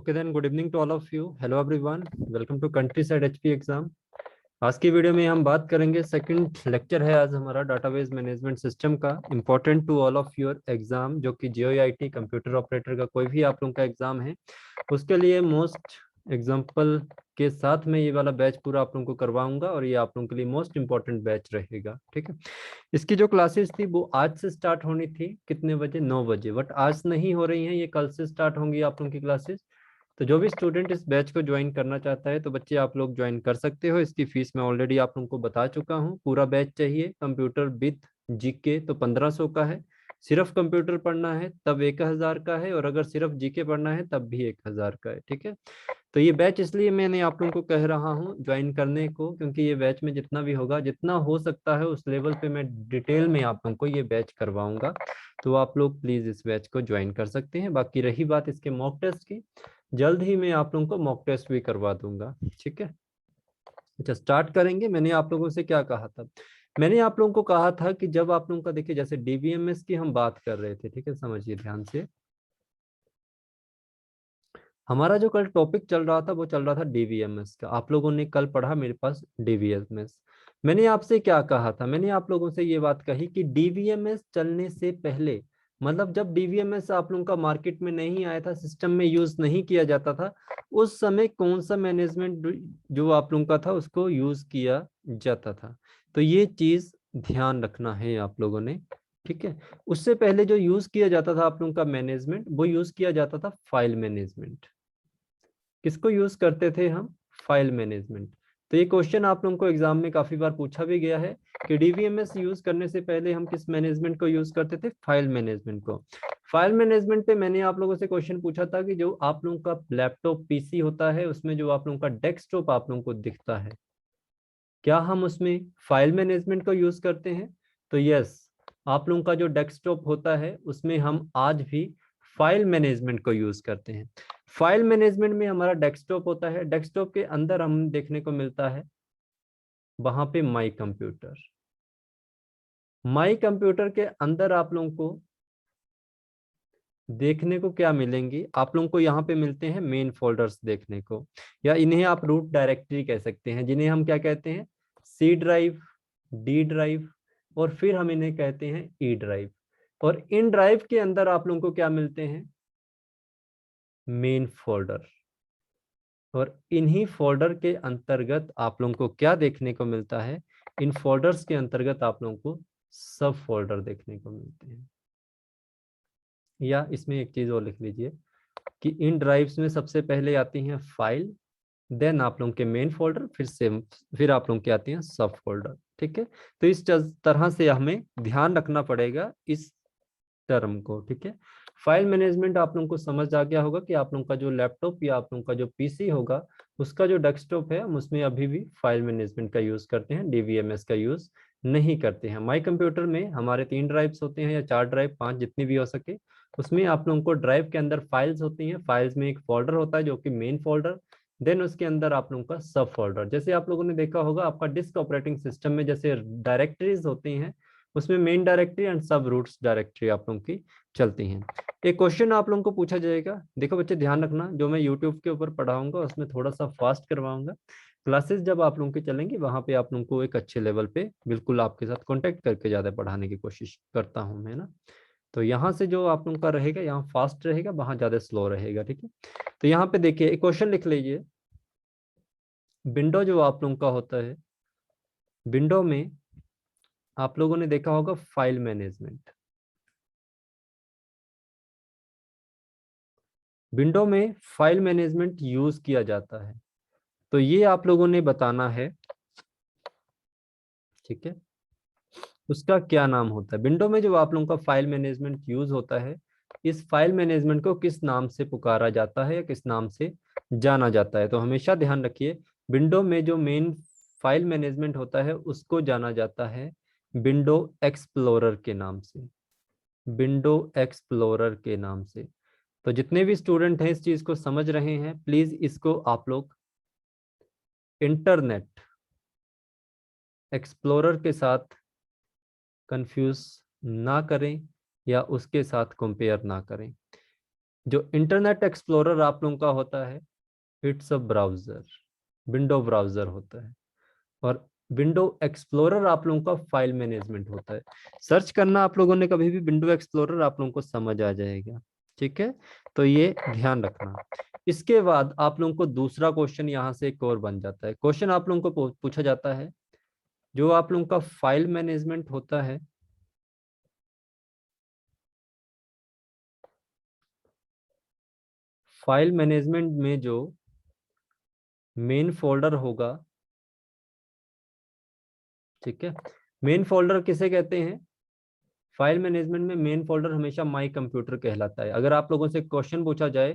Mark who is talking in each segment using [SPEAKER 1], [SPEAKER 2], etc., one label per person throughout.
[SPEAKER 1] Okay then, good evening to all of you. Hello everyone. Welcome to Countryside HP exam. आज की video में हम बात करेंगे, सेकंड लेक्चर है आज हमारा डाटाबेस मैनेजमेंट सिस्टम का, important to all of your exam, जो कि JEIT कंप्यूटर ऑपरेटर का कोई भी आप लोगों का एग्जाम है उसके लिए मोस्ट एग्जाम्पल के साथ में ये वाला बैच पूरा आप लोगों को करवाऊंगा और ये आप लोगों के लिए मोस्ट इंपॉर्टेंट बैच रहेगा। ठीक है, इसकी जो क्लासेस थी वो आज से स्टार्ट होनी थी, कितने बजे? 9 बजे, बट आज नहीं हो रही हैं, ये कल से स्टार्ट होंगी आप लोगों की क्लासेस। तो जो भी स्टूडेंट इस बैच को ज्वाइन करना चाहता है तो बच्चे आप लोग ज्वाइन कर सकते हो। इसकी फीस मैं ऑलरेडी आप लोगों को बता चुका हूँ। पूरा बैच चाहिए कंप्यूटर विद जीके तो 1500 का है। सिर्फ कंप्यूटर पढ़ना है तब 1000 का है, और अगर सिर्फ जीके पढ़ना है तब भी 1000 का है। ठीक है, तो ये बैच इसलिए मैंने आप लोगों को कह रहा हूँ ज्वाइन करने को, क्योंकि ये बैच में जितना भी होगा, जितना हो सकता है उस लेवल पे मैं डिटेल में आप लोगों को ये बैच करवाऊंगा। तो आप लोग प्लीज इस बैच को ज्वाइन कर सकते हैं। बाकी रही बात इसके मॉक टेस्ट की, जल्द ही मैं आप लोगों को मॉक टेस्ट भी करवा दूंगा। ठीक है, अच्छा स्टार्ट करेंगे। मैंने आप लोगों से क्या कहा था? मैंने आप लोगों को कहा था कि जब आप लोगों का, देखिए जैसे डीबीएमएस की हम बात कर रहे थे, ठीक है, समझिए ध्यान से। हमारा जो कल टॉपिक चल रहा था वो चल रहा था डीवीएमएस का। आप लोगों ने कल पढ़ा मेरे पास डीवीएमएस। मैंने आपसे क्या कहा था? मैंने आप लोगों से ये बात कही कि डीवीएमएस चलने से पहले, मतलब जब डीवीएमएस आप लोगों का मार्केट में नहीं आया था, सिस्टम में यूज नहीं किया जाता था, उस समय कौन सा मैनेजमेंट जो आप लोगों का था उसको यूज किया जाता था। तो ये चीज ध्यान रखना है आप लोगों ने। ठीक है, उससे पहले जो यूज किया जाता था आप लोगों का मैनेजमेंट, वो यूज किया जाता था फाइल मैनेजमेंट। किसको यूज करते थे हम? File management. तो ये क्वेश्चन आप लोगों को एग्जाम में काफी बार पूछा भी गया है कि डीवीएमएस यूज करने से पहले हम किस मैनेजमेंट को यूज करते थे? फाइल मैनेजमेंट को। फाइल मैनेजमेंट पे मैंने आप लोगों से क्वेश्चन पूछा था कि जो आप लोगों का लैपटॉप पीसी होता है उसमें जो आप लोगों का डेस्कटॉप आप लोगों को दिखता है, क्या हम उसमें फाइल मैनेजमेंट को यूज करते हैं? तो यस, आप लोगों का जो डेस्कटॉप होता है उसमें हम आज भी फाइल मैनेजमेंट को यूज करते हैं। फाइल मैनेजमेंट में हमारा डेस्कटॉप होता है, डेस्कटॉप के अंदर हम देखने को मिलता है वहां पे माई कंप्यूटर। माई कंप्यूटर के अंदर आप लोगों को देखने को क्या मिलेंगी? आप लोगों को यहाँ पे मिलते हैं मेन फोल्डर्स देखने को, या इन्हें आप रूट डायरेक्टरी कह सकते हैं, जिन्हें हम क्या कहते हैं? सी ड्राइव, डी ड्राइव, और फिर हम इन्हें कहते हैं ई ड्राइव। और इन ड्राइव के अंदर आप लोगों को क्या मिलते हैं? Main folder. और इन्हीं फोल्डर के अंतर्गत आप लोगों को क्या देखने को मिलता है? इन फोल्डर्स के अंतर्गत आप लोगों को सब फोल्डर देखने को मिलते हैं। या इसमें एक चीज और लिख लीजिए कि इन ड्राइव्स में सबसे पहले आती हैं फाइल, देन आप लोगों के मेन फोल्डर, फिर आप लोगों की आती हैं सब फोल्डर। ठीक है, तो इस तरह से हमें ध्यान रखना पड़ेगा इस टर्म को। ठीक है, फाइल मैनेजमेंट आप लोगों को समझ आ गया होगा कि आप लोगों का जो लैपटॉप या आप लोगों का जो पीसी होगा उसका जो डेस्कटॉप है हम उसमें अभी भी फाइल मैनेजमेंट का यूज करते हैं, डीवीएमएस का यूज नहीं करते हैं। माई कंप्यूटर में हमारे 3 ड्राइव्स होते हैं, या 4 ड्राइव, 5, जितनी भी हो सके। उसमें आप लोगों को ड्राइव के अंदर फाइल्स होती हैं, फाइल्स में एक फोल्डर होता है जो कि मेन फोल्डर, देन उसके अंदर आप लोगों का सब फोल्डर। जैसे आप लोगों ने देखा होगा आपका डिस्क ऑपरेटिंग सिस्टम में जैसे डायरेक्टरीज होती हैं, उसमें मेन डायरेक्टरी एंड सब रूट्स डायरेक्टरी आप लोगों की चलती हैं। एक क्वेश्चन आप लोगों को पूछा जाएगा, देखो बच्चे ध्यान रखना, जो मैं यूट्यूब के ऊपर पढ़ाऊंगा उसमें थोड़ा सा फास्ट करवाऊंगा। क्लासेस जब आप लोगों की चलेंगी वहां पे आप लोगों को एक अच्छे लेवल पे बिल्कुल आपके साथ कांटेक्ट करके ज्यादा पढ़ाने की कोशिश करता हूं मैं ना। तो यहाँ से जो आप लोगों का रहेगा यहाँ फास्ट रहेगा, वहां ज्यादा स्लो रहेगा। ठीक है, तो यहाँ पे देखिए एक क्वेश्चन लिख लीजिए। विंडो जो आप लोगों का होता है, विंडो में आप लोगों ने देखा होगा फाइल मैनेजमेंट। विंडो में फाइल मैनेजमेंट यूज किया जाता है, तो ये आप लोगों ने बताना है। ठीक है, उसका क्या नाम होता है? विंडो में जो आप लोगों का फाइल मैनेजमेंट यूज होता है, इस फाइल मैनेजमेंट को किस नाम से पुकारा जाता है या किस नाम से जाना जाता है? तो हमेशा ध्यान रखिए, विंडो में जो मेन फाइल मैनेजमेंट होता है उसको जाना जाता है विंडो एक्सप्लोरर के नाम से। विंडो एक्सप्लोरर के नाम से। तो जितने भी स्टूडेंट हैं इस चीज को समझ रहे हैं, प्लीज इसको आप लोग इंटरनेट एक्सप्लोरर के साथ कंफ्यूज ना करें या उसके साथ कंपेयर ना करें। जो इंटरनेट एक्सप्लोरर आप लोगों का होता है, it's a browser, window browser होता है, और विंडो एक्सप्लोरर आप लोगों का फाइल मैनेजमेंट होता है। सर्च करना आप लोगों ने कभी भी विंडो एक्सप्लोरर, आप लोगों को समझ आ जाएगा। ठीक है, तो ये ध्यान रखना। इसके बाद आप लोगों को दूसरा क्वेश्चन यहाँ से एक और बन जाता है। क्वेश्चन आप लोगों को पूछा जाता है, जो आप लोगों का फाइल मैनेजमेंट होता है, फाइल मैनेजमेंट में जो मेन फोल्डर होगा, ठीक है, मेन फोल्डर किसे कहते हैं? फाइल मैनेजमेंट में मेन फोल्डर हमेशा माई कंप्यूटर कहलाता है। अगर आप लोगों से क्वेश्चन पूछा जाए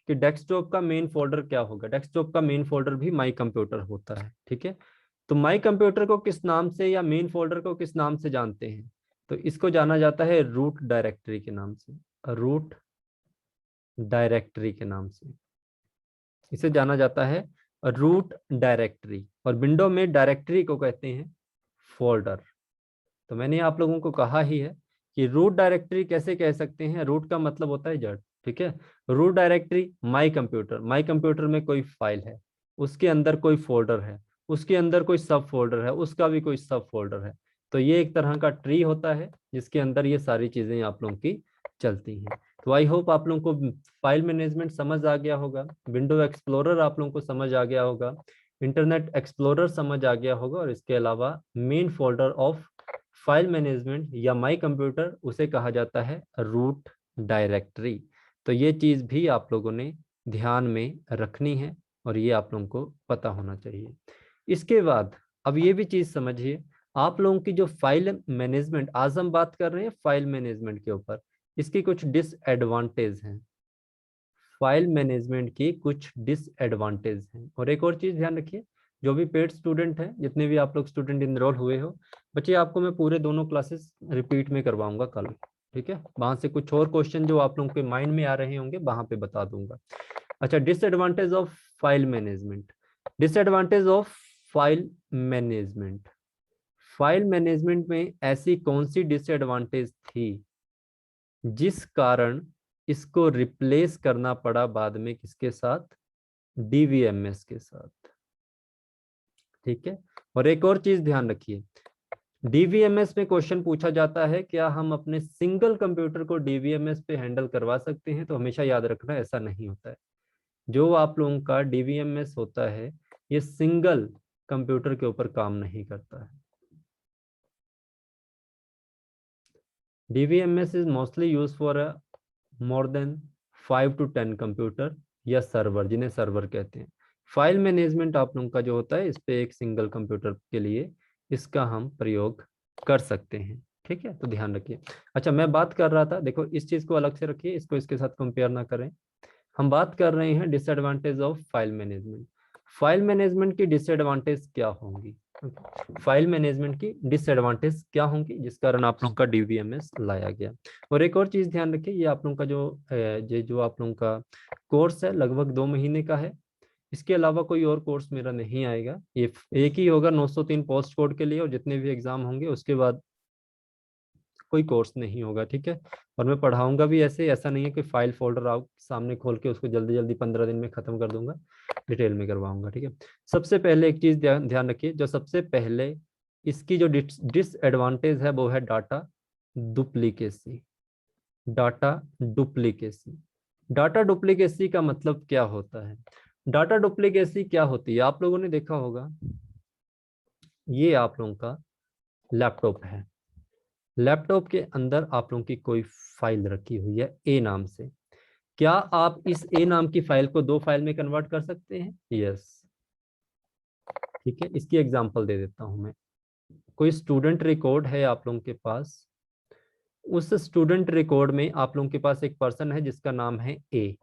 [SPEAKER 1] कि डेस्कटॉप का मेन फोल्डर क्या होगा, डेस्कटॉप का मेन फोल्डर भी माई कंप्यूटर होता है। ठीक है, तो माई कंप्यूटर को किस नाम से या मेन फोल्डर को किस नाम से जानते हैं? तो इसको जाना जाता है रूट डायरेक्टरी के नाम से, रूट डायरेक्टरी के नाम से इसे जाना जाता है, रूट डायरेक्टरी। और विंडो में डायरेक्टरी को कहते हैं फोल्डर। तो मैंने आप लोगों को कहा ही है कि रूट डायरेक्टरी कैसे कह सकते हैं, रूट का मतलब होता है जड़। ठीक है, root directory my computer, my computer में कोई फाइल है, उसके अंदर कोई फोल्डर है, उसके अंदर कोई सब फोल्डर है, उसका भी कोई सब फोल्डर है। तो ये एक तरह का ट्री होता है जिसके अंदर ये सारी चीजें आप लोगों की चलती हैं। तो आई होप आप लोगों को फाइल मैनेजमेंट समझ आ गया होगा, विंडो एक्सप्लोरर आप लोगों को समझ आ गया होगा, इंटरनेट एक्सप्लोरर समझ आ गया होगा, और इसके अलावा main folder of file management या माई कंप्यूटर उसे कहा जाता है रूट डायरेक्टरी। तो ये चीज भी आप लोगों ने ध्यान में रखनी है और ये आप लोगों को पता होना चाहिए। इसके बाद अब ये भी चीज समझिए, आप लोगों की जो फाइल मैनेजमेंट, आज हम बात कर रहे हैं फाइल मैनेजमेंट के ऊपर, इसकी कुछ डिसएडवांटेज हैं। फाइल मैनेजमेंट की कुछ डिसएडवांटेज हैं। और एक और चीज ध्यान रखिए, जो भी पेड स्टूडेंट हैं, जितने भी आप लोग स्टूडेंट इनरोल हुए हो, बच्चे आपको मैं पूरे दोनों क्लासेस रिपीट में करवाऊंगा कल। ठीक है, वहां से कुछ और क्वेश्चन जो आप लोगों के माइंड में आ रहे होंगे वहां पे बता दूंगा। अच्छा, disadvantage of file management. Disadvantage of file management, file management में ऐसी कौन सी डिसएडवांटेज थी जिस कारण इसको रिप्लेस करना पड़ा बाद में किसके साथ? डीवीएमएस के साथ। ठीक है, और एक और चीज ध्यान रखिए, डीवीएमएस में क्वेश्चन पूछा जाता है क्या हम अपने सिंगल कंप्यूटर को डीवीएमएस पे हैंडल करवा सकते हैं? तो हमेशा याद रखना ऐसा नहीं होता है। जो आप लोगों का डीवीएमएस होता है ये सिंगल कंप्यूटर के ऊपर काम नहीं करता है। DBMS is mostly use for more than 5 to 10 computer या सर्वर, जिन्हें सर्वर कहते हैं। फाइल मैनेजमेंट आप लोगों का जो होता है, इस पे एक सिंगल कंप्यूटर के लिए इसका हम प्रयोग कर सकते हैं। ठीक है, तो ध्यान रखिए। अच्छा, मैं बात कर रहा था, देखो इस चीज को अलग से रखिए, इसको इसके साथ कंपेयर ना करें। हम बात कर रहे हैं disadvantage of file management. File management की डिसएडवांटेज क्या होंगी? फाइल मैनेजमेंट की डिसएडवांटेज क्या होंगी जिस कारण आप लोगों का डीवीएमएस लाया गया? और एक और चीज ध्यान रखिए, ये आप लोगों का जो आप लोगों का कोर्स है लगभग 2 महीने का है। इसके अलावा कोई और कोर्स मेरा नहीं आएगा, ये एक ही होगा 903 पोस्ट कोड के लिए, और जितने भी एग्जाम होंगे उसके बाद कोई कोर्स नहीं होगा। ठीक है, और मैं पढ़ाऊंगा भी ऐसे, ऐसा नहीं है कि फाइल फोल्डर आप सामने खोल के उसको जल्दी जल्दी 15 दिन में खत्म कर दूंगा, डिटेल में करवाऊंगा। ठीक है, सबसे पहले एक चीज ध्यान रखिए, जो सबसे पहले इसकी जो डिसएडवांटेज है वो है data duplicacy. Data duplicacy, data duplicacy का मतलब क्या होता है? डाटा डुप्लीकेसी क्या होती है? आप लोगों ने देखा होगा, ये आप लोगों का लैपटॉप है, लैपटॉप के अंदर आप लोगों की कोई फाइल रखी हुई है ए नाम से। क्या आप इस ए नाम की फाइल को 2 फाइल में कन्वर्ट कर सकते हैं? यस। ठीक है, इसकी एग्जांपल दे देता हूं मैं। कोई स्टूडेंट रिकॉर्ड है आप लोगों के पास, उस स्टूडेंट रिकॉर्ड में आप लोगों के पास एक पर्सन है जिसका नाम है ए।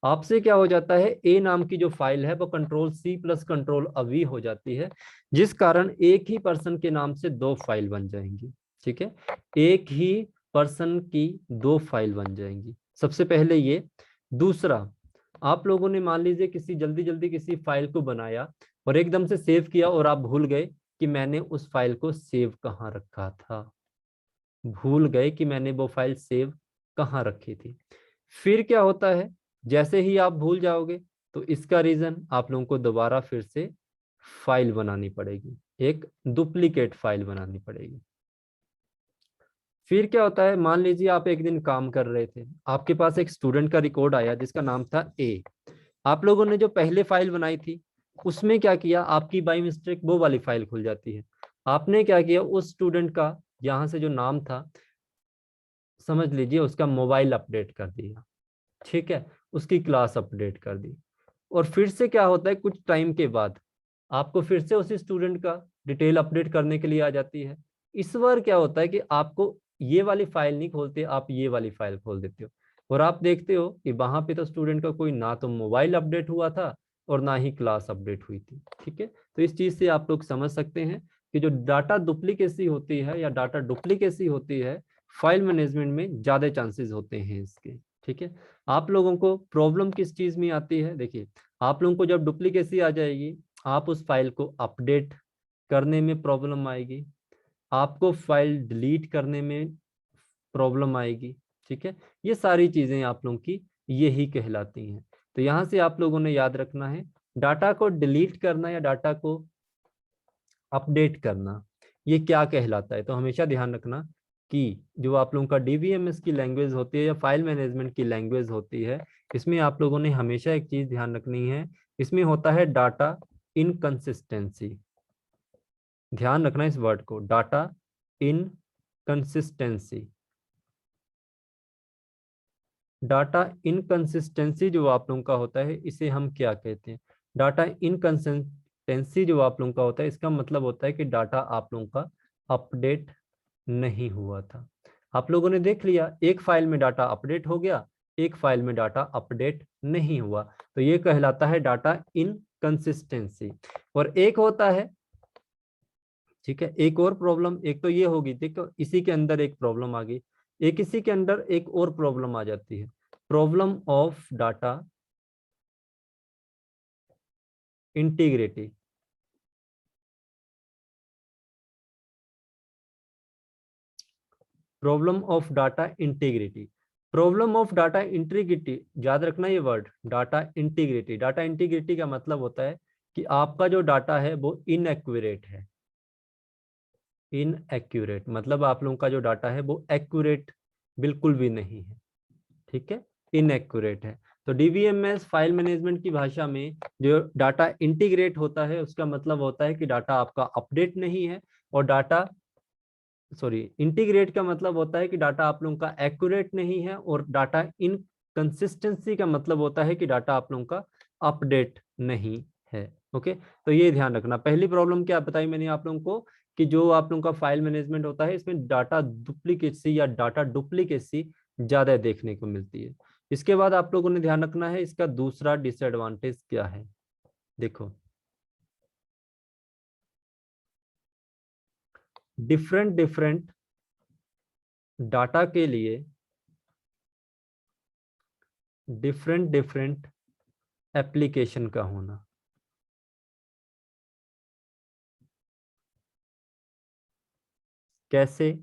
[SPEAKER 1] आपसे क्या हो जाता है, ए नाम की जो फाइल है वो कंट्रोल सी प्लस कंट्रोल अवी हो जाती है, जिस कारण एक ही पर्सन के नाम से 2 फाइल बन जाएंगी। ठीक है, एक ही पर्सन की 2 फाइल बन जाएंगी, सबसे पहले ये। दूसरा, आप लोगों ने मान लीजिए किसी जल्दी जल्दी किसी फाइल को बनाया और एकदम से सेव किया, और आप भूल गए कि मैंने उस फाइल को सेव कहाँ रखा था, भूल गए कि मैंने वो फाइल सेव कहाँ रखी थी। फिर क्या होता है, जैसे ही आप भूल जाओगे तो इसका रीजन आप लोगों को दोबारा फिर से फाइल बनानी पड़ेगी, एक डुप्लीकेट फाइल बनानी पड़ेगी। फिर क्या होता है, मान लीजिए आप एक दिन काम कर रहे थे, आपके पास एक स्टूडेंट का रिकॉर्ड आया जिसका नाम था ए। आप लोगों ने जो पहले फाइल बनाई थी उसमें क्या किया, आपकी बाई मिस्टेक वो वाली फाइल खुल जाती है। आपने क्या किया, उस स्टूडेंट का यहाँ से जो नाम था, समझ लीजिए उसका मोबाइल अपडेट कर दिया, ठीक है, उसकी क्लास अपडेट कर दी। और फिर से क्या होता है, कुछ टाइम के बाद आपको फिर से उसी स्टूडेंट का डिटेल अपडेट करने के लिए आ जाती है। इस बार क्या होता है कि आपको ये वाली फाइल नहीं खोलते, आप ये वाली फाइल खोल देते हो, और आप देखते हो कि वहां पे तो स्टूडेंट का कोई ना तो मोबाइल अपडेट हुआ था और ना ही क्लास अपडेट हुई थी। ठीक है, तो इस चीज से आप लोग समझ सकते हैं कि जो डाटा डुप्लीकेसी होती है या डाटा डुप्लीकेसी होती है, फाइल मैनेजमेंट में ज्यादा चांसेस होते हैं इसके। ठीक है, आप लोगों को प्रॉब्लम किस चीज में आती है, देखिए आप लोगों को जब डुप्लीकेसी आ जाएगी, आप उस फाइल को अपडेट करने में प्रॉब्लम आएगी, आपको फाइल डिलीट करने में प्रॉब्लम आएगी। ठीक है, ये सारी चीजें आप लोगों की यही कहलाती हैं। तो यहाँ से आप लोगों ने याद रखना है, डाटा को डिलीट करना या डाटा को अपडेट करना ये क्या कहलाता है। तो हमेशा ध्यान रखना कि जो आप लोगों का डीबीएमएस की लैंग्वेज होती है या फाइल मैनेजमेंट की लैंग्वेज होती है, इसमें आप लोगों ने हमेशा एक चीज ध्यान रखनी है, इसमें होता है डाटा इनकंसिस्टेंसी। ध्यान रखना इस वर्ड को, डाटा इनकंसिस्टेंसी। डाटा इनकंसिस्टेंसी जो आप लोगों का होता है इसे हम क्या कहते हैं, डाटा इनकंसिस्टेंसी जो आप लोगों का होता है इसका मतलब होता है कि डाटा आप लोगों का अपडेट नहीं हुआ था। आप लोगों ने देख लिया, एक फाइल में डाटा अपडेट हो गया, एक फाइल में डाटा अपडेट नहीं हुआ, तो ये कहलाता है डाटा इनकंसिस्टेंसी। और एक होता है, ठीक है, एक और प्रॉब्लम, एक तो ये होगी, देखो इसी के अंदर एक प्रॉब्लम आ गई, एक इसी के अंदर एक और प्रॉब्लम आ जाती है, problem of data integrity. Problem of data integrity, problem of data integrity, याद रखना ये word, data integrity. Data integrity का मतलब होता है कि आपका जो डाटा है वो इनएक्यूरेट है। इनएक्यूरेट मतलब आप लोगों का जो डाटा है वो एक्यूरेट बिल्कुल भी नहीं है। ठीक है, इनएक्यूरेट है। तो डीबीएमएस फाइल मैनेजमेंट की भाषा में जो डाटा इंटीग्रेट होता है उसका मतलब होता है कि डाटा आपका अपडेट नहीं है, और डाटा सॉरी इंटीग्रेट का मतलब होता है कि डाटा आप लोगों का एक्यूरेट नहीं है, और डाटा इनकंसिस्टेंसी का मतलब होता है कि डाटा आप लोगों का अपडेट नहीं है। ओके, तो ये ध्यान रखना। पहली प्रॉब्लम क्या बताई मैंने आप लोगों को कि जो आप लोगों का फाइल मैनेजमेंट होता है इसमें डाटा डुप्लीकेसी या डाटा डुप्लीकेसी ज्यादा देखने को मिलती है। इसके बाद आप लोगों ने ध्यान रखना है इसका दूसरा डिसएडवांटेज क्या है। देखो, डिफरेंट डिफरेंट डाटा के लिए डिफरेंट डिफरेंट एप्लीकेशन का होना। कैसे,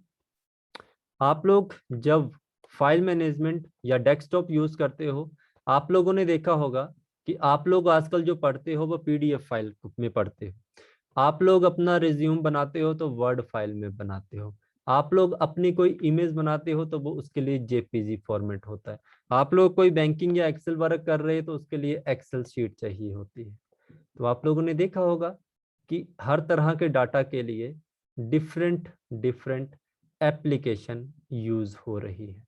[SPEAKER 1] आप लोग जब फाइल मैनेजमेंट या डेस्कटॉप यूज करते हो, आप लोगों ने देखा होगा कि आप लोग आजकल जो पढ़ते हो वो पीडीएफ फाइल में पढ़ते हो, आप लोग अपना रिज्यूम बनाते हो तो वर्ड फाइल में बनाते हो, आप लोग अपनी कोई इमेज बनाते हो तो वो उसके लिए जेपीजी फॉर्मेट होता है, आप लोग कोई बैंकिंग या एक्सेल वर्क कर रहे हैं तो उसके लिए एक्सेल शीट चाहिए होती है। तो आप लोगों ने देखा होगा कि हर तरह के डाटा के लिए डिफरेंट डिफरेंट एप्लीकेशन यूज हो रही है,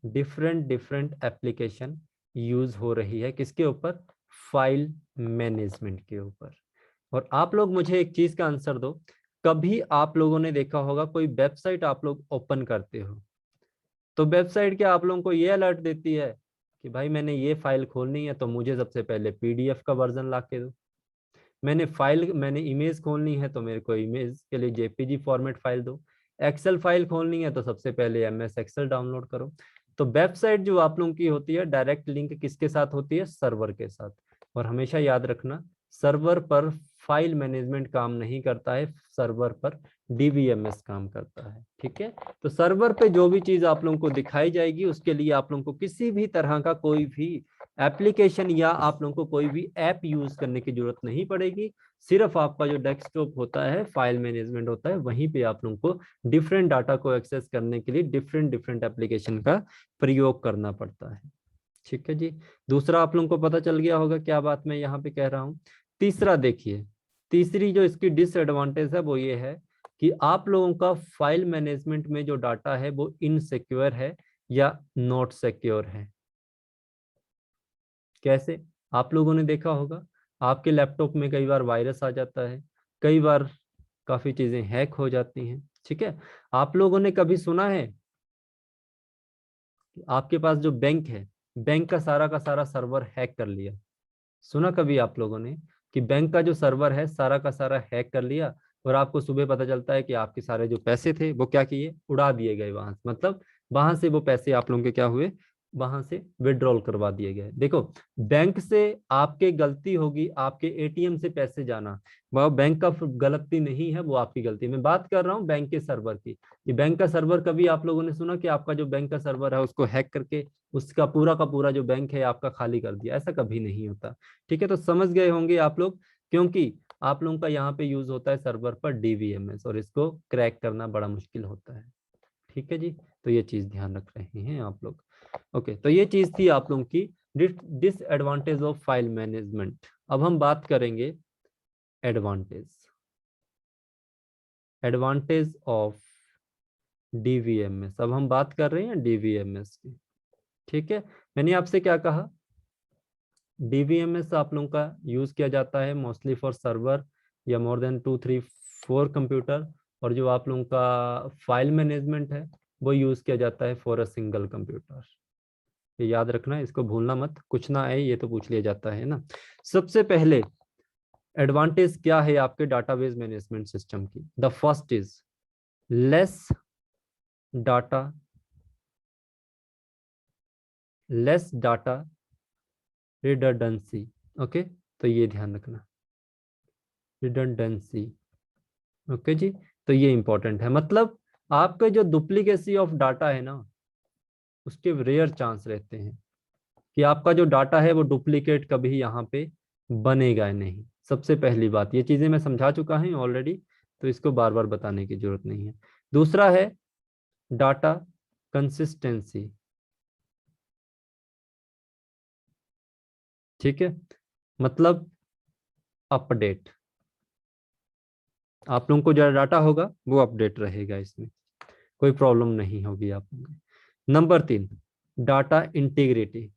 [SPEAKER 1] डिफरेंट डिफरेंट एप्लीकेशन यूज हो रही है किसके ऊपर, फाइल मैनेजमेंट के ऊपर। और आप लोग मुझे एक चीज का आंसर दो, कभी आप लोगों ने देखा होगा कोई वेबसाइट आप लोग ओपन करते हो तो वेबसाइट क्या आप लोगों को ये अलर्ट देती है कि भाई मैंने ये फाइल खोलनी है तो मुझे सबसे पहले पीडीएफ का वर्जन ला के दो, मैंने इमेज खोलनी है तो मेरे को इमेज के लिए जेपीजी फॉर्मेट फाइल दो, एक्सेल फाइल खोलनी है तो सबसे पहले एमएस एक्सेल डाउनलोड करो। तो वेबसाइट जो आप लोगों की होती है डायरेक्ट लिंक किसके साथ होती है, सर्वर के साथ। और हमेशा याद रखना सर्वर पर फाइल मैनेजमेंट काम नहीं करता है, सर्वर पर डीबीएमएस काम करता है। ठीक है, तो सर्वर पे जो भी चीज आप लोगों को दिखाई जाएगी उसके लिए आप लोगों को किसी भी तरह का कोई भी एप्लीकेशन या आप लोगों को कोई भी ऐप यूज करने की जरूरत नहीं पड़ेगी। सिर्फ आपका जो डेस्कटॉप होता है, फाइल मैनेजमेंट होता है, वहीं पे आप लोगों को डिफरेंट डाटा को एक्सेस करने के लिए डिफरेंट डिफरेंट एप्लीकेशन का प्रयोग करना पड़ता है। ठीक है जी, दूसरा आप लोगों को पता चल गया होगा क्या बात मैं यहाँ पे कह रहा हूँ। तीसरा देखिए, तीसरी जो इसकी डिसएडवांटेज है वो ये है कि आप लोगों का फाइल मैनेजमेंट में जो डाटा है वो इनसिक्योर है या नॉट सिक्योर है। कैसे? आप लोगों ने देखा होगा आपके लैपटॉप में कई बार वायरस आ जाता है, कई बार काफी चीजें हैक हो जाती हैं। ठीक है, आप लोगों ने कभी सुना है कि आपके पास जो बैंक है, बैंक का सारा सर्वर हैक कर लिया? सुना कभी आप लोगों ने कि बैंक का जो सर्वर है सारा का सारा हैक कर लिया और आपको सुबह पता चलता है कि आपके सारे जो पैसे थे वो क्या किए, उड़ा दिए गए वहां से, मतलब वहां से वो पैसे आप लोगों के क्या हुए, वहां से विड्रॉल करवा दिए गए। देखो, बैंक से आपके गलती होगी, आपके एटीएम से पैसे जाना, वह बैंक का गलती नहीं है, वो आपकी गलती है। मैं बात कर रहा हूँ बैंक के सर्वर की। कि बैंक का सर्वर, कभी आप लोगों ने सुना कि आपका जो बैंक का सर्वर है उसको हैक करके उसका पूरा का पूरा जो बैंक है आपका खाली कर दिया? ऐसा कभी नहीं होता। ठीक है, तो समझ गए होंगे आप लोग, क्योंकि आप लोगों का यहाँ पे यूज होता है सर्वर पर डीवीएमएस और इसको क्रैक करना बड़ा मुश्किल होता है। ठीक है जी, तो ये चीज ध्यान रख रहे हैं आप लोग। ओके, तो ये चीज थी आप लोगों की डिसएडवांटेज ऑफ फाइल मैनेजमेंट। अब हम बात करेंगे एडवांटेज, एडवांटेज ऑफ डीवीएमएस। अब हम बात कर रहे हैं डीवीएमएस की। ठीक है, मैंने आपसे क्या कहा, डीवीएमएस आप लोगों का यूज किया जाता है मोस्टली फॉर सर्वर या मोर देन 2 3 4 कंप्यूटर, और जो आप लोगों का फाइल मैनेजमेंट है वो यूज किया जाता है फॉर अ सिंगल कंप्यूटर। ये याद रखना, इसको भूलना मत, कुछ ना आए ये तो पूछ लिया जाता है ना। सबसे पहले एडवांटेज क्या है आपके डाटाबेस मैनेजमेंट सिस्टम की? The first is less data, less data redundancy. Okay, तो ये ध्यान रखना, रिडंडेंसी। ओके जी, तो ये इंपॉर्टेंट है, मतलब आपके जो डुप्लीकेसी ऑफ डाटा है ना उसके रेयर चांस रहते हैं कि आपका जो डाटा है वो डुप्लीकेट कभी यहाँ पे बनेगा नहीं। सबसे पहली बात, ये चीजें मैं समझा चुका हूँ ऑलरेडी, तो इसको बार बार बताने की जरूरत नहीं है। दूसरा है डाटा कंसिस्टेंसी। ठीक है, मतलब अपडेट, आप लोगों को जो डाटा होगा वो अपडेट रहेगा, इसमें कोई प्रॉब्लम नहीं होगी आप लोगों को। Number 3, data integrity.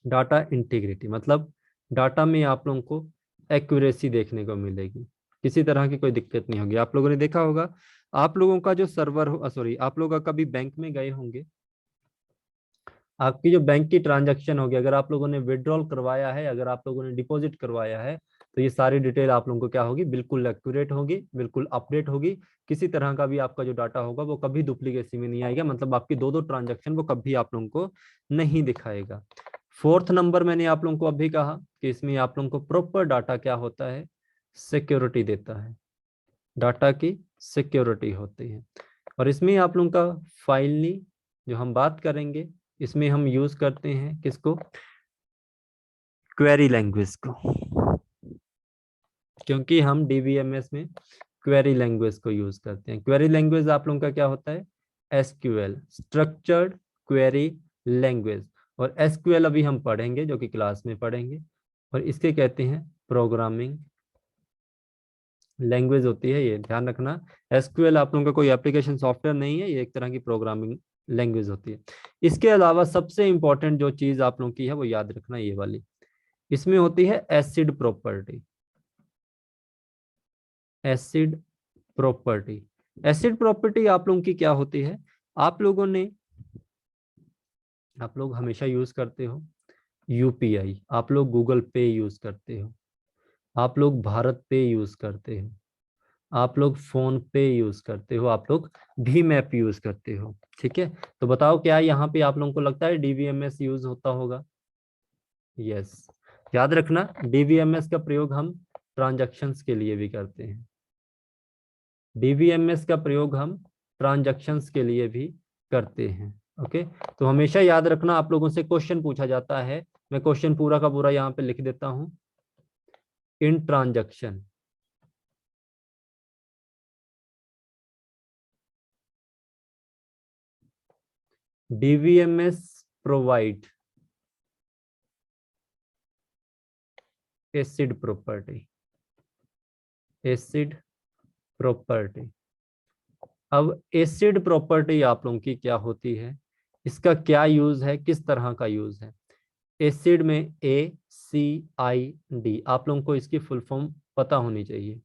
[SPEAKER 1] Data integrity मतलब डाटा में आप लोगों को एक्यूरेसी देखने को मिलेगी, किसी तरह की कोई दिक्कत नहीं होगी। आप लोगों ने देखा होगा, आप लोगों का जो सर्वर हो, सॉरी, आप लोग कभी बैंक में गए होंगे, आपकी जो बैंक की ट्रांजैक्शन होगी, अगर आप लोगों ने विड्रॉल करवाया है, अगर आप लोगों ने डिपॉजिट करवाया है, तो ये सारी डिटेल आप लोगों को क्या होगी, बिल्कुल एक्यूरेट होगी, बिल्कुल अपडेट होगी। किसी तरह का भी आपका जो डाटा होगा वो कभी डुप्लीकेसी में नहीं आएगा, मतलब आपकी दो ट्रांजैक्शन वो कभी आप लोगों को नहीं दिखाएगा। फोर्थ नंबर मैंने आप लोगों को अभी कहा कि इसमें आप लोगों को प्रॉपर डाटा क्या होता है, सिक्योरिटी देता है, डाटा की सिक्योरिटी होती है। और इसमें आप लोगों का फाइनली जो हम बात करेंगे, इसमें हम यूज करते हैं किसको, क्वेरी लैंग्वेज को, क्योंकि हम डीबीएमएस में क्वेरी लैंग्वेज को यूज करते हैं। क्वेरी लैंग्वेज आप लोगों का क्या होता है, एसक्यूएल, स्ट्रक्चर्ड क्वेरी लैंग्वेज। और एसक्यूएल अभी हम पढ़ेंगे, जो कि क्लास में पढ़ेंगे, और इसके कहते हैं प्रोग्रामिंग लैंग्वेज होती है, ये ध्यान रखना। एसक्यूएल आप लोगों का कोई एप्लीकेशन सॉफ्टवेयर नहीं है, ये एक तरह की प्रोग्रामिंग लैंग्वेज होती है। इसके अलावा सबसे इंपॉर्टेंट जो चीज आप लोगों की है वो याद रखना, ये वाली, इसमें होती है acid property. ACID property, ACID property आप लोगों की क्या होती है, आप लोगों ने, आप लोग हमेशा यूज करते हो यूपीआई, आप लोग गूगल पे यूज करते हो, आप लोग भारत पे यूज करते हो, आप लोग फोन पे यूज करते हो, आप लोग भीम ऐप यूज करते हो। ठीक है, तो बताओ क्या यहाँ पे आप लोगों को लगता है डीवीएमएस यूज होता होगा? यस। याद रखना डीवीएमएस का प्रयोग हम ट्रांजैक्शंस के लिए भी करते हैं। डीवीएमएस का प्रयोग हम ट्रांजैक्शंस के लिए भी करते हैं। ओके, तो हमेशा याद रखना आप लोगों से क्वेश्चन पूछा जाता है। मैं क्वेश्चन पूरा का पूरा यहाँ पे लिख देता हूं। इन transaction DBMS provide ACID property, ACID property. अब एसिड प्रॉपर्टी आप लोगों की क्या होती है, इसका क्या यूज है, किस तरह का यूज है? एसिड में ACID, आप लोगों को इसकी फुल फॉर्म पता होनी चाहिए।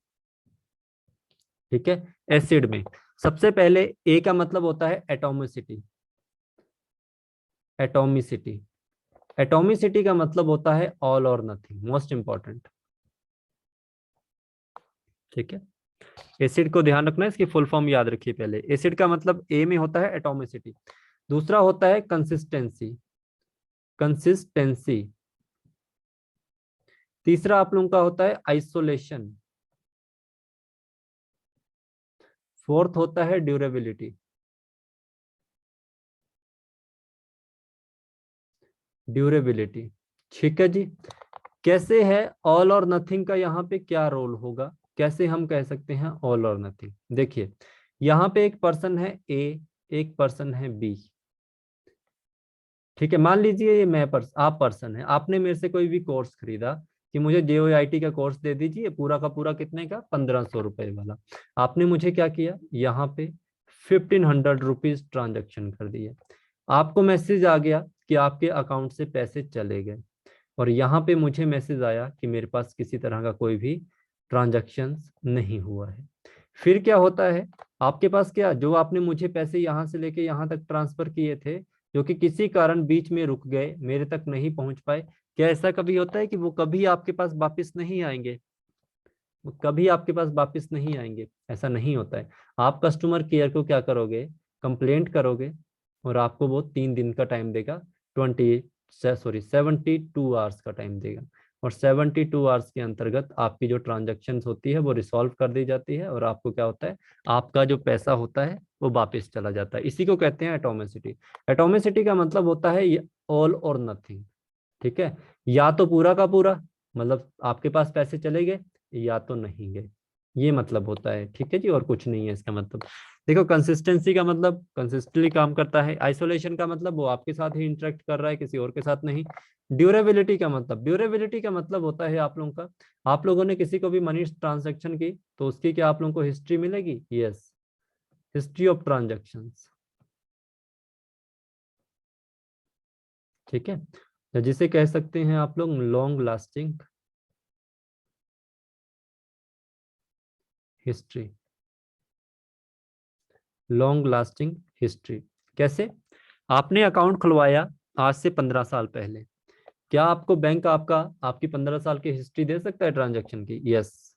[SPEAKER 1] ठीक है, एसिड में सबसे पहले ए का मतलब होता है एटॉमिसिटी, एटॉमिसिटी। एटॉमिसिटी का मतलब होता है ऑल और नथिंग, मोस्ट इंपॉर्टेंट। ठीक है, एसिड को ध्यान रखना है, इसकी फुल फॉर्म याद रखिए पहले। एसिड का मतलब ए में होता है एटॉमिसिटी। दूसरा होता है कंसिस्टेंसी, कंसिस्टेंसी। तीसरा आप लोगों का होता है आइसोलेशन। फोर्थ होता है ड्यूरेबिलिटी, ड्यूरेबिलिटी। ठीक है जी। कैसे है ऑल और नथिंग का यहाँ पे क्या रोल होगा, कैसे हम कह सकते हैं ऑल और नथिंग? देखिए, यहाँ पे एक पर्सन है ए, एक पर्सन है बी। ठीक है, मान लीजिए ये आप पर्सन है, आपने मेरे से कोई भी कोर्स खरीदा कि मुझे JOIT का कोर्स दे दीजिए, पूरा का पूरा कितने का, 1500 रुपए वाला। आपने मुझे क्या किया, यहाँ पे 1500 रुपीज ट्रांजेक्शन कर दिए। आपको मैसेज आ गया कि आपके अकाउंट से पैसे चले गए, और यहाँ पे मुझे मैसेज आया कि मेरे पास किसी तरह का कोई भी ट्रांजैक्शन नहीं हुआ है। फिर क्या होता है, आपके पास क्या, जो आपने मुझे पैसे यहाँ से लेके यहाँ तक ट्रांसफर किए थे, जो कि किसी कारण बीच में रुक गए, मेरे तक नहीं पहुंच पाए, क्या ऐसा कभी होता है कि वो कभी आपके पास वापस नहीं आएंगे? वो कभी आपके पास वापस नहीं आएंगे, ऐसा नहीं होता है। आप कस्टमर केयर को क्या करोगे, कंप्लेंट करोगे, और आपको वो 3 दिन का टाइम देगा, 72 आवर्स का टाइम देगा। और 72 आवर्स के अंतर्गत आपकी जो ट्रांजेक्शन होती है वो रिसॉल्व कर दी जाती है, और आपको क्या होता है, आपका जो पैसा होता है वो वापस चला जाता है। इसी को कहते हैं एटोमिसिटी। एटोमिसिटी का मतलब होता है ऑल और नथिंग। ठीक है, या तो पूरा का पूरा, मतलब आपके पास पैसे चले गए, या तो नहीं गए, ये मतलब होता है। ठीक है जी, और कुछ नहीं है इसका मतलब। देखो, कंसिस्टेंसी का मतलब कंसिस्टेंटली काम करता है। आइसोलेशन का मतलब वो आपके साथ ही इंटरेक्ट कर रहा है, किसी और के साथ नहीं। ड्यूरेबिलिटी का मतलब होता है आप लोगों का, आप लोगों ने किसी को भी मनी ट्रांजेक्शन की तो उसकी क्या आप लोगों को हिस्ट्री मिलेगी? Yes, history of transactions. ठीक है, तो जिसे कह सकते हैं आप लोग long lasting history, long lasting history. कैसे? आपने अकाउंट खुलवाया आज से 15 साल पहले, क्या आपको बैंक आपका आपकी 15 साल की हिस्ट्री दे सकता है ट्रांजैक्शन की? यस,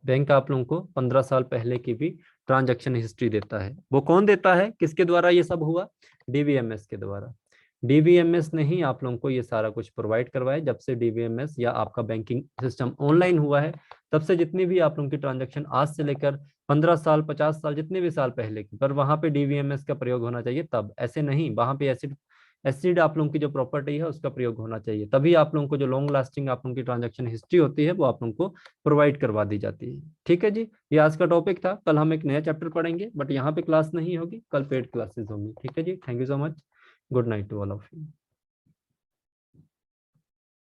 [SPEAKER 1] बैंक आप लोगों को 15 साल पहले की भी ट्रांजैक्शन हिस्ट्री देता है। वो कौन देता है, किसके द्वारा ये सब हुआ? डीवीएमएस के द्वारा। डीवीएमएस ने ही आप लोगों को ये सारा कुछ प्रोवाइड करवाया। जब से डीवीएमएस या आपका बैंकिंग सिस्टम ऑनलाइन हुआ है, तब से जितनी भी आप लोगों की ट्रांजैक्शन आज से लेकर 15 साल 50 साल जितने भी साल पहले की, पर वहां पे डीवीएमएस का प्रयोग होना चाहिए। तब ऐसे नहीं, वहां पे एसिड एसिड आप लोगों की जो प्रॉपर्टी है उसका प्रयोग होना चाहिए, तभी आप लोगों को जो लॉन्ग लास्टिंग आप लोगों की ट्रांजैक्शन हिस्ट्री होती है वो आप लोगों को प्रोवाइड करवा दी जाती है। ठीक है जी, ये आज का टॉपिक था। कल हम एक नया चैप्टर पढ़ेंगे, बट यहाँ पे क्लास नहीं होगी, कल पेड क्लासेस होंगी। ठीक है जी, thank you so much. Good night to all of you.